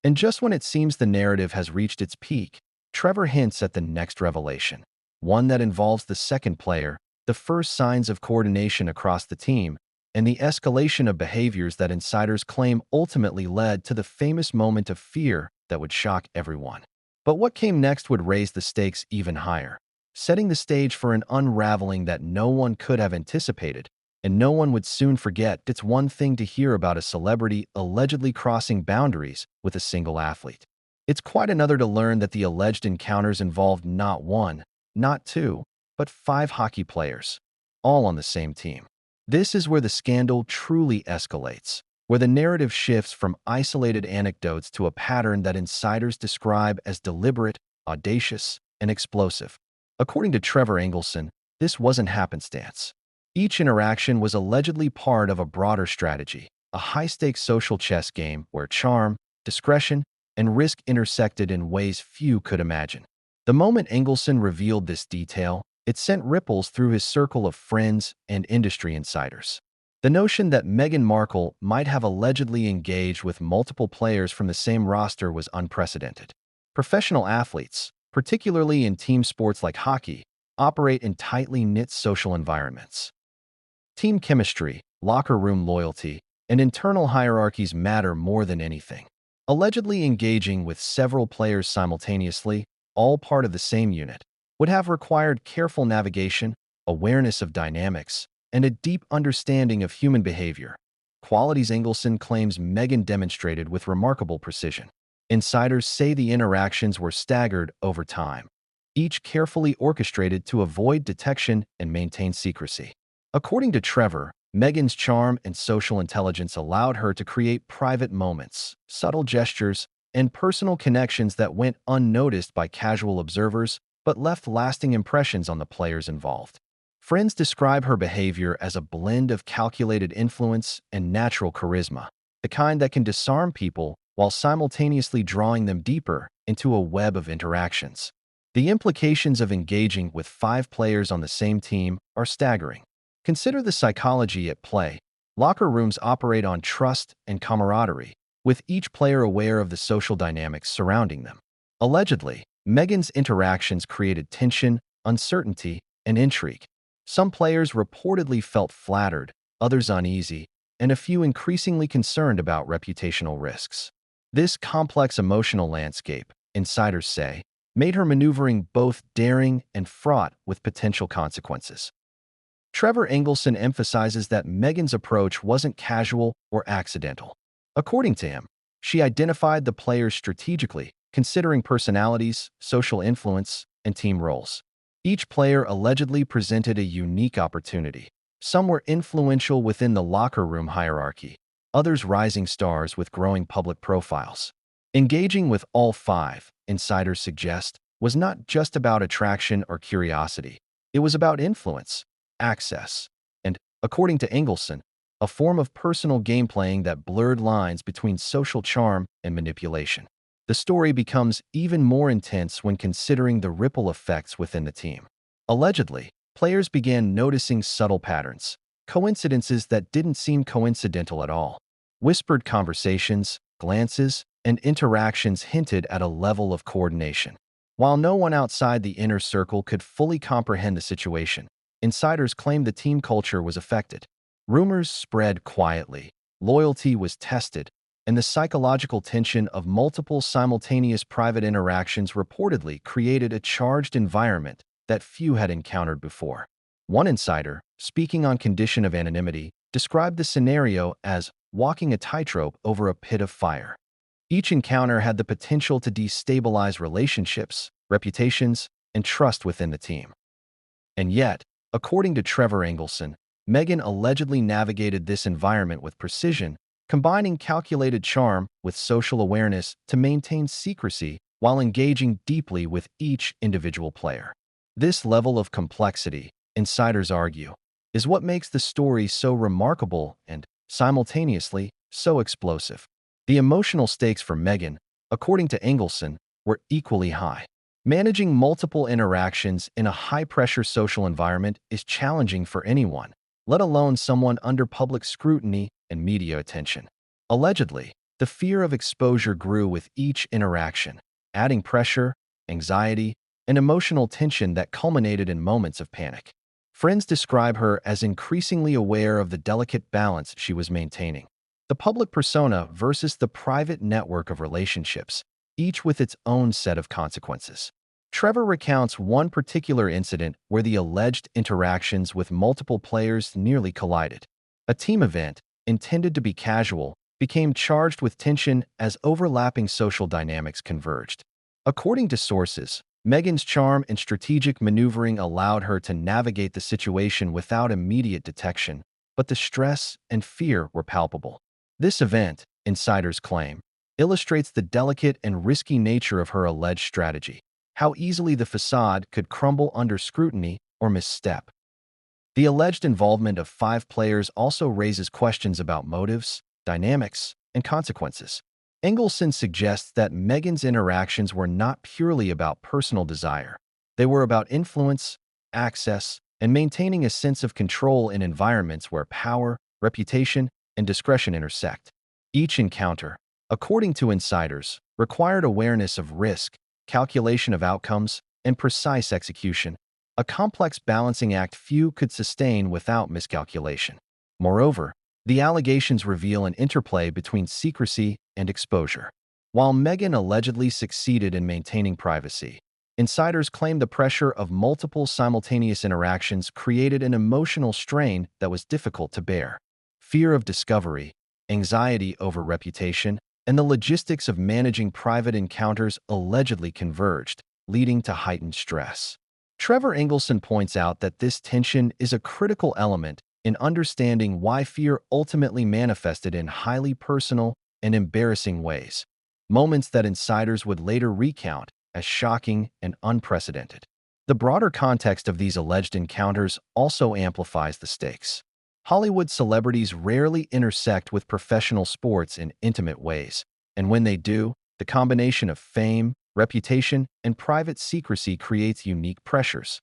And just when it seems the narrative has reached its peak, Trevor hints at the next revelation, one that involves the second player, the first signs of coordination across the team, and the escalation of behaviors that insiders claim ultimately led to the famous moment of fear that would shock everyone. But what came next would raise the stakes even higher, setting the stage for an unraveling that no one could have anticipated, and no one would soon forget. It's one thing to hear about a celebrity allegedly crossing boundaries with a single athlete. It's quite another to learn that the alleged encounters involved not one, not two, but 5 hockey players, all on the same team. This is where the scandal truly escalates, where the narrative shifts from isolated anecdotes to a pattern that insiders describe as deliberate, audacious, and explosive. According to Trevor Engelson, this wasn't happenstance. Each interaction was allegedly part of a broader strategy, a high-stakes social chess game where charm, discretion, and risk intersected in ways few could imagine. The moment Engelson revealed this detail, it sent ripples through his circle of friends and industry insiders. The notion that Meghan Markle might have allegedly engaged with multiple players from the same roster was unprecedented. Professional athletes, particularly in team sports like hockey, operate in tightly knit social environments. Team chemistry, locker room loyalty, and internal hierarchies matter more than anything. Allegedly engaging with several players simultaneously, all part of the same unit, would have required careful navigation, awareness of dynamics, and a deep understanding of human behavior, qualities Engelson claims Meghan demonstrated with remarkable precision. Insiders say the interactions were staggered over time, each carefully orchestrated to avoid detection and maintain secrecy. According to Trevor, Meghan's charm and social intelligence allowed her to create private moments, subtle gestures, and personal connections that went unnoticed by casual observers but left lasting impressions on the players involved. Friends describe her behavior as a blend of calculated influence and natural charisma, the kind that can disarm people while simultaneously drawing them deeper into a web of interactions. The implications of engaging with 5 players on the same team are staggering. Consider the psychology at play. Locker rooms operate on trust and camaraderie, with each player aware of the social dynamics surrounding them. Allegedly, Meghan's interactions created tension, uncertainty, and intrigue. Some players reportedly felt flattered, others uneasy, and a few increasingly concerned about reputational risks. This complex emotional landscape, insiders say, made her maneuvering both daring and fraught with potential consequences. Trevor Engelson emphasizes that Meghan's approach wasn't casual or accidental. According to him, she identified the players strategically, considering personalities, social influence, and team roles. Each player allegedly presented a unique opportunity. Some were influential within the locker room hierarchy, others rising stars with growing public profiles. Engaging with all 5, insiders suggest, was not just about attraction or curiosity. It was about influence, access, and, according to Engelson, a form of personal game playing that blurred lines between social charm and manipulation. The story becomes even more intense when considering the ripple effects within the team. Allegedly, players began noticing subtle patterns, coincidences that didn't seem coincidental at all. Whispered conversations, glances, and interactions hinted at a level of coordination. While no one outside the inner circle could fully comprehend the situation, insiders claimed the team culture was affected. Rumors spread quietly, loyalty was tested, and the psychological tension of multiple simultaneous private interactions reportedly created a charged environment that few had encountered before. One insider, speaking on condition of anonymity, described the scenario as walking a tightrope over a pit of fire. Each encounter had the potential to destabilize relationships, reputations, and trust within the team. And yet, according to Trevor Engelson, Meghan allegedly navigated this environment with precision, combining calculated charm with social awareness to maintain secrecy while engaging deeply with each individual player. This level of complexity, insiders argue, is what makes the story so remarkable and, simultaneously, so explosive. The emotional stakes for Meghan, according to Engelson, were equally high. Managing multiple interactions in a high-pressure social environment is challenging for anyone, let alone someone under public scrutiny and media attention. Allegedly, The fear of exposure grew with each interaction, adding pressure, anxiety, and emotional tension that culminated in moments of panic. Friends describe her as increasingly aware of the delicate balance she was maintaining. The public persona versus the private network of relationships, each with its own set of consequences. Trevor recounts one particular incident where the alleged interactions with multiple players nearly collided. A team event, intended to be casual, became charged with tension as overlapping social dynamics converged. According to sources, Meghan's charm and strategic maneuvering allowed her to navigate the situation without immediate detection, but the stress and fear were palpable. This event, insiders claim, illustrates the delicate and risky nature of her alleged strategy, how easily the facade could crumble under scrutiny or misstep. The alleged involvement of 5 players also raises questions about motives, dynamics, and consequences. Engelson suggests that Meghan's interactions were not purely about personal desire. They were about influence, access, and maintaining a sense of control in environments where power, reputation, and discretion intersect. Each encounter, according to insiders, required awareness of risk, calculation of outcomes, and precise execution, a complex balancing act few could sustain without miscalculation. Moreover, the allegations reveal an interplay between secrecy and exposure. While Meghan allegedly succeeded in maintaining privacy, insiders claim the pressure of multiple simultaneous interactions created an emotional strain that was difficult to bear. Fear of discovery, anxiety over reputation, and the logistics of managing private encounters allegedly converged, leading to heightened stress. Trevor Engelson points out that this tension is a critical element in understanding why fear ultimately manifested in highly personal and embarrassing ways, moments that insiders would later recount as shocking and unprecedented. The broader context of these alleged encounters also amplifies the stakes. Hollywood celebrities rarely intersect with professional sports in intimate ways, and when they do, the combination of fame, reputation, and private secrecy creates unique pressures.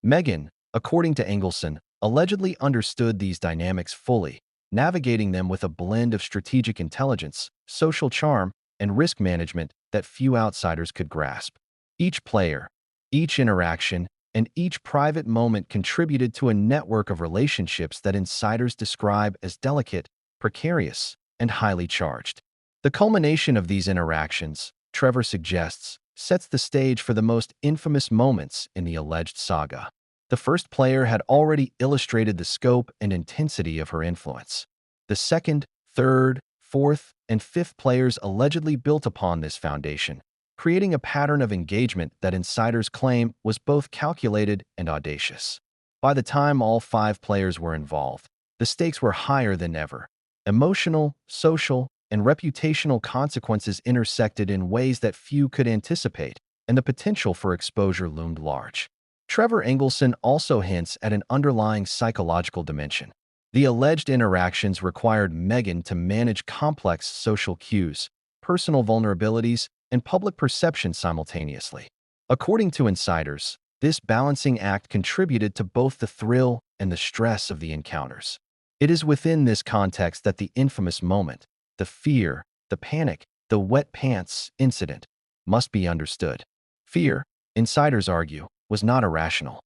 Meghan, according to Engelson, allegedly understood these dynamics fully, navigating them with a blend of strategic intelligence, social charm, and risk management that few outsiders could grasp. Each player, each interaction, and each private moment contributed to a network of relationships that insiders describe as delicate, precarious, and highly charged. The culmination of these interactions, Trevor suggests, sets the stage for the most infamous moments in the alleged saga. The first player had already illustrated the scope and intensity of her influence. The second, third, fourth, and fifth players allegedly built upon this foundation, creating a pattern of engagement that insiders claim was both calculated and audacious. By the time all 5 players were involved, the stakes were higher than ever. Emotional, social, and reputational consequences intersected in ways that few could anticipate, and the potential for exposure loomed large. Trevor Engelson also hints at an underlying psychological dimension. The alleged interactions required Meghan to manage complex social cues, personal vulnerabilities, and public perception simultaneously. According to insiders, this balancing act contributed to both the thrill and the stress of the encounters. It is within this context that the infamous moment, the fear, the panic, the wet pants incident, must be understood. Fear, insiders argue, was not irrational.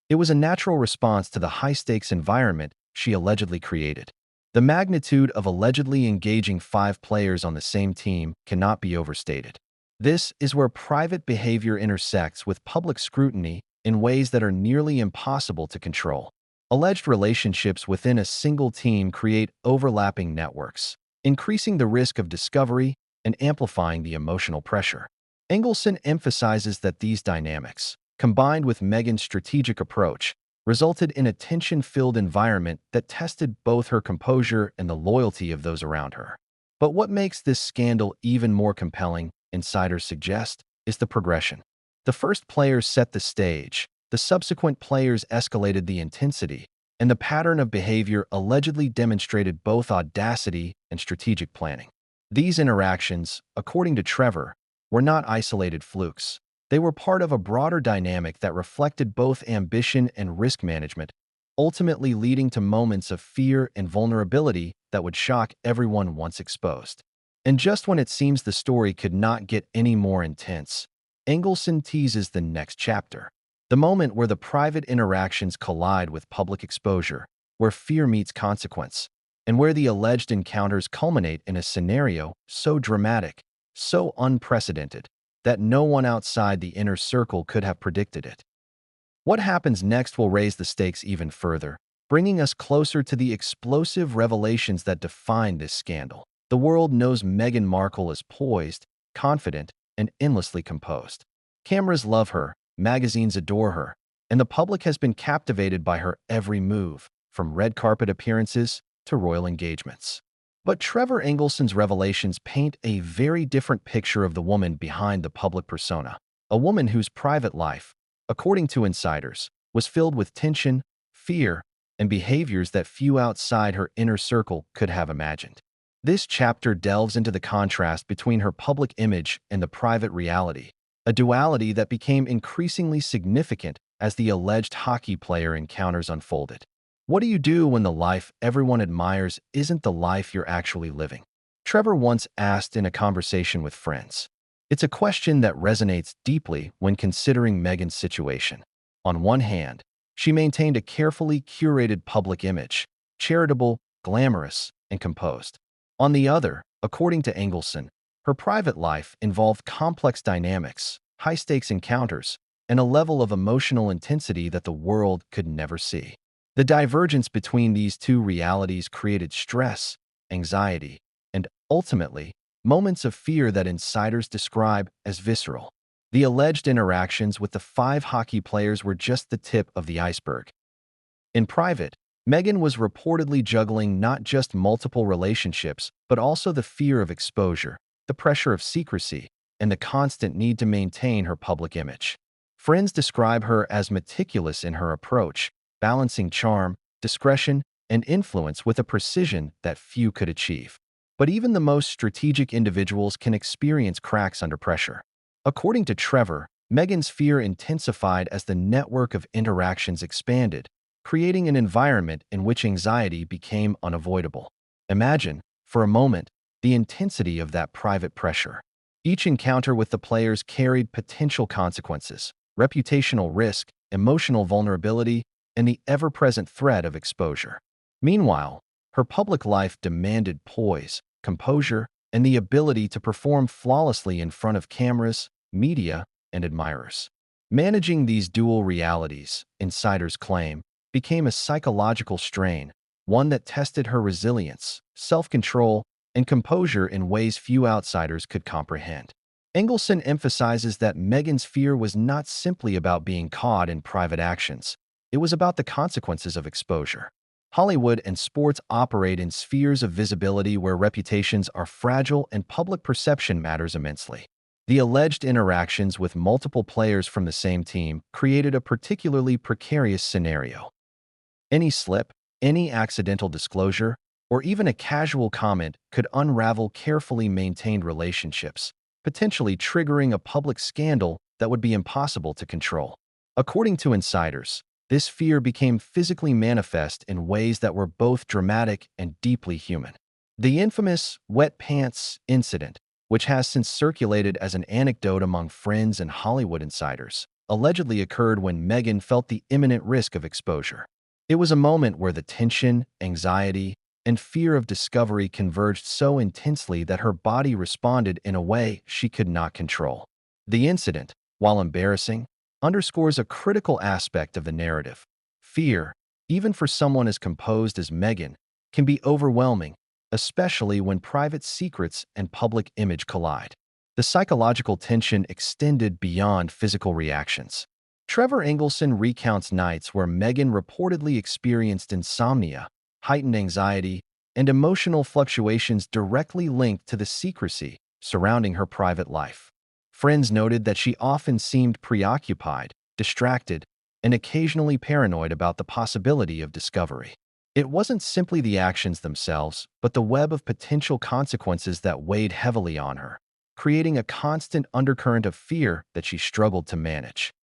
It was a natural response to the high-stakes environment she allegedly created. The magnitude of allegedly engaging 5 players on the same team cannot be overstated. This is where private behavior intersects with public scrutiny in ways that are nearly impossible to control. Alleged relationships within a single team create overlapping networks, increasing the risk of discovery and amplifying the emotional pressure. Engelson emphasizes that these dynamics, combined with Meghan's strategic approach, resulted in a tension-filled environment that tested both her composure and the loyalty of those around her. But what makes this scandal even more compelling, insiders suggest, is the progression. The first players set the stage, the subsequent players escalated the intensity, and the pattern of behavior allegedly demonstrated both audacity and strategic planning. These interactions, according to Trevor, were not isolated flukes. They were part of a broader dynamic that reflected both ambition and risk management, ultimately leading to moments of fear and vulnerability that would shock everyone once exposed. And just when it seems the story could not get any more intense, Engelson teases the next chapter. The moment where the private interactions collide with public exposure, where fear meets consequence, and where the alleged encounters culminate in a scenario so dramatic, so unprecedented, that no one outside the inner circle could have predicted it. What happens next will raise the stakes even further, bringing us closer to the explosive revelations that define this scandal. The world knows Meghan Markle is poised, confident, and endlessly composed. Cameras love her, magazines adore her, and the public has been captivated by her every move, from red carpet appearances to royal engagements. But Trevor Engelson's revelations paint a very different picture of the woman behind the public persona, a woman whose private life, according to insiders, was filled with tension, fear, and behaviors that few outside her inner circle could have imagined. This chapter delves into the contrast between her public image and the private reality, a duality that became increasingly significant as the alleged hockey player encounters unfolded. What do you do when the life everyone admires isn't the life you're actually living? Trevor once asked in a conversation with friends. It's a question that resonates deeply when considering Meghan's situation. On one hand, she maintained a carefully curated public image, charitable, glamorous, and composed. On the other, according to Engelson, her private life involved complex dynamics, high-stakes encounters, and a level of emotional intensity that the world could never see. The divergence between these two realities created stress, anxiety, and, ultimately, moments of fear that insiders describe as visceral. The alleged interactions with the five hockey players were just the tip of the iceberg. In private, Meghan was reportedly juggling not just multiple relationships, but also the fear of exposure, the pressure of secrecy, and the constant need to maintain her public image. Friends describe her as meticulous in her approach, balancing charm, discretion, and influence with a precision that few could achieve. But even the most strategic individuals can experience cracks under pressure. According to Trevor, Meghan's fear intensified as the network of interactions expanded, creating an environment in which anxiety became unavoidable. Imagine, for a moment, the intensity of that private pressure. Each encounter with the players carried potential consequences, reputational risk, emotional vulnerability, and the ever-present threat of exposure. Meanwhile, her public life demanded poise, composure, and the ability to perform flawlessly in front of cameras, media, and admirers. Managing these dual realities, insiders claim, became a psychological strain, one that tested her resilience, self-control, and composure in ways few outsiders could comprehend. Engelson emphasizes that Meghan's fear was not simply about being caught in private actions. It was about the consequences of exposure. Hollywood and sports operate in spheres of visibility where reputations are fragile and public perception matters immensely. The alleged interactions with multiple players from the same team created a particularly precarious scenario. Any slip, any accidental disclosure, or even a casual comment could unravel carefully maintained relationships, potentially triggering a public scandal that would be impossible to control. According to insiders, this fear became physically manifest in ways that were both dramatic and deeply human. The infamous wet pants incident, which has since circulated as an anecdote among friends and Hollywood insiders, allegedly occurred when Meghan felt the imminent risk of exposure. It was a moment where the tension, anxiety, and fear of discovery converged so intensely that her body responded in a way she could not control. The incident, while embarrassing, underscores a critical aspect of the narrative. Fear, even for someone as composed as Meghan, can be overwhelming, especially when private secrets and public image collide. The psychological tension extended beyond physical reactions. Trevor Engelson recounts nights where Meghan reportedly experienced insomnia, heightened anxiety, and emotional fluctuations directly linked to the secrecy surrounding her private life. Friends noted that she often seemed preoccupied, distracted, and occasionally paranoid about the possibility of discovery. It wasn't simply the actions themselves, but the web of potential consequences that weighed heavily on her, creating a constant undercurrent of fear that she struggled to manage.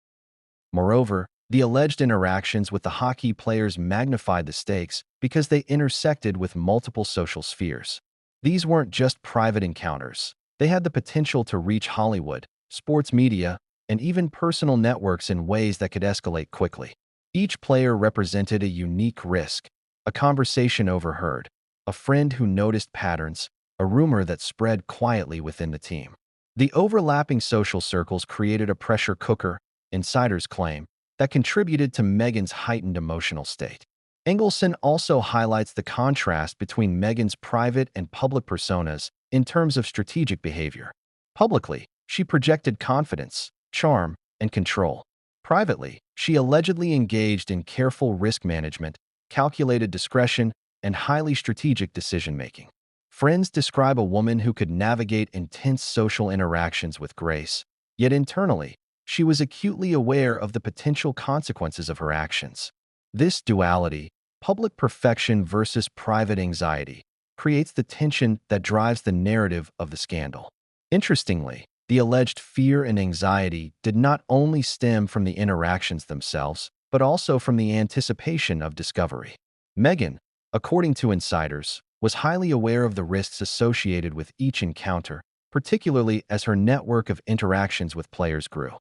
Moreover, the alleged interactions with the hockey players magnified the stakes because they intersected with multiple social spheres. These weren't just private encounters. They had the potential to reach Hollywood, sports media, and even personal networks in ways that could escalate quickly. Each player represented a unique risk: a conversation overheard, a friend who noticed patterns, a rumor that spread quietly within the team. The overlapping social circles created a pressure cooker, insiders claim, that contributed to Meghan's heightened emotional state. Engelson also highlights the contrast between Meghan's private and public personas in terms of strategic behavior. Publicly, she projected confidence, charm, and control. Privately, she allegedly engaged in careful risk management, calculated discretion, and highly strategic decision-making. Friends describe a woman who could navigate intense social interactions with grace, yet internally, she was acutely aware of the potential consequences of her actions. This duality, public perfection versus private anxiety, creates the tension that drives the narrative of the scandal. Interestingly, the alleged fear and anxiety did not only stem from the interactions themselves, but also from the anticipation of discovery. Meghan, according to insiders, was highly aware of the risks associated with each encounter, particularly as her network of interactions with players grew.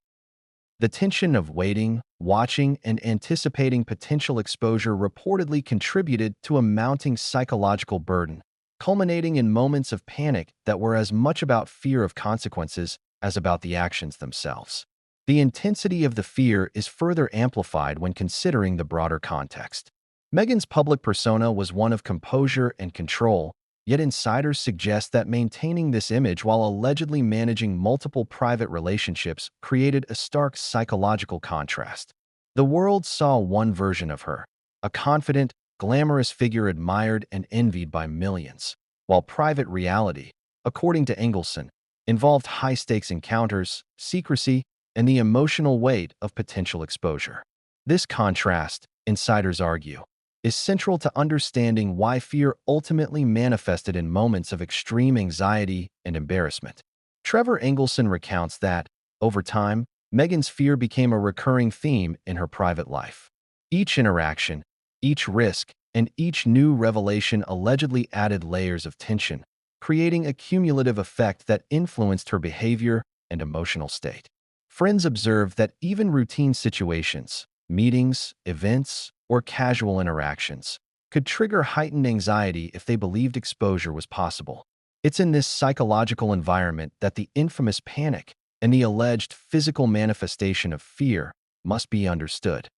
The tension of waiting, watching, and anticipating potential exposure reportedly contributed to a mounting psychological burden, culminating in moments of panic that were as much about fear of consequences as about the actions themselves. The intensity of the fear is further amplified when considering the broader context. Meghan's public persona was one of composure and control, yet insiders suggest that maintaining this image while allegedly managing multiple private relationships created a stark psychological contrast. The world saw one version of her, a confident, glamorous figure admired and envied by millions, while private reality, according to Engelson, involved high-stakes encounters, secrecy, and the emotional weight of potential exposure. This contrast, insiders argue, is central to understanding why fear ultimately manifested in moments of extreme anxiety and embarrassment. Trevor Engelson recounts that, over time, Meghan's fear became a recurring theme in her private life. Each interaction, each risk, and each new revelation allegedly added layers of tension, creating a cumulative effect that influenced her behavior and emotional state. Friends observed that even routine situations, meetings, events, or casual interactions could trigger heightened anxiety if they believed exposure was possible. It's in this psychological environment that the infamous panic and the alleged physical manifestation of fear must be understood.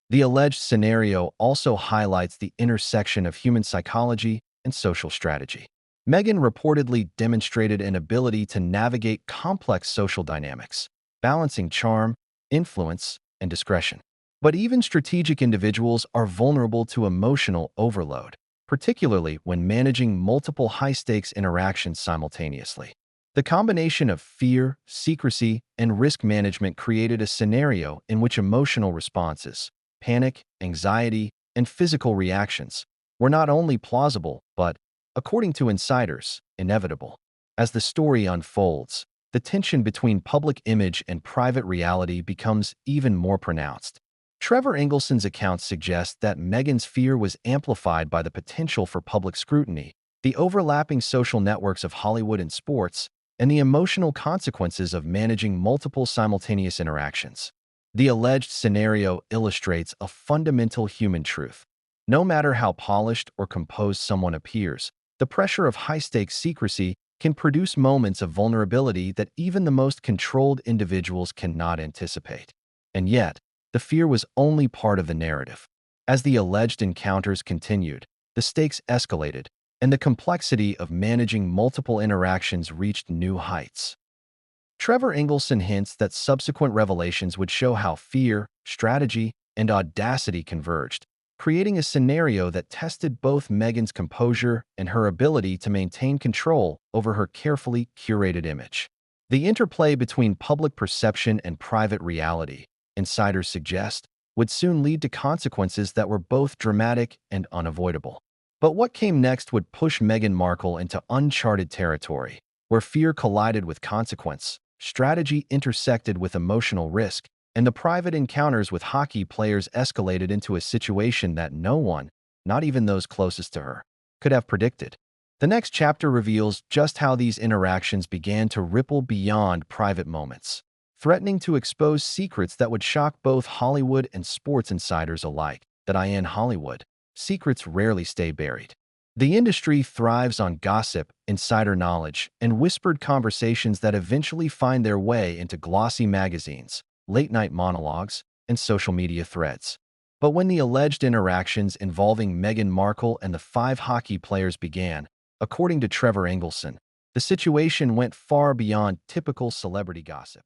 The alleged scenario also highlights the intersection of human psychology and social strategy. Meghan reportedly demonstrated an ability to navigate complex social dynamics, balancing charm, influence, and discretion. But even strategic individuals are vulnerable to emotional overload, particularly when managing multiple high-stakes interactions simultaneously. The combination of fear, secrecy, and risk management created a scenario in which emotional responses, panic, anxiety, and physical reactions were not only plausible but, according to insiders, inevitable. As the story unfolds, the tension between public image and private reality becomes even more pronounced. Trevor Engelson's accounts suggest that Meghan's fear was amplified by the potential for public scrutiny, the overlapping social networks of Hollywood and sports, and the emotional consequences of managing multiple simultaneous interactions. The alleged scenario illustrates a fundamental human truth. No matter how polished or composed someone appears, the pressure of high-stakes secrecy can produce moments of vulnerability that even the most controlled individuals cannot anticipate. And yet, the fear was only part of the narrative. As the alleged encounters continued, the stakes escalated, and the complexity of managing multiple interactions reached new heights. Trevor Engelson hints that subsequent revelations would show how fear, strategy, and audacity converged, creating a scenario that tested both Meghan's composure and her ability to maintain control over her carefully curated image. The interplay between public perception and private reality, insiders suggest, would soon lead to consequences that were both dramatic and unavoidable. But what came next would push Meghan Markle into uncharted territory, where fear collided with consequence, strategy intersected with emotional risk, and the private encounters with hockey players escalated into a situation that no one, not even those closest to her, could have predicted. The next chapter reveals just how these interactions began to ripple beyond private moments, threatening to expose secrets that would shock both Hollywood and sports insiders alike. That in Hollywood, secrets rarely stay buried. The industry thrives on gossip, insider knowledge, and whispered conversations that eventually find their way into glossy magazines, late-night monologues, and social media threads. But when the alleged interactions involving Meghan Markle and the five hockey players began, according to Trevor Engelson, the situation went far beyond typical celebrity gossip.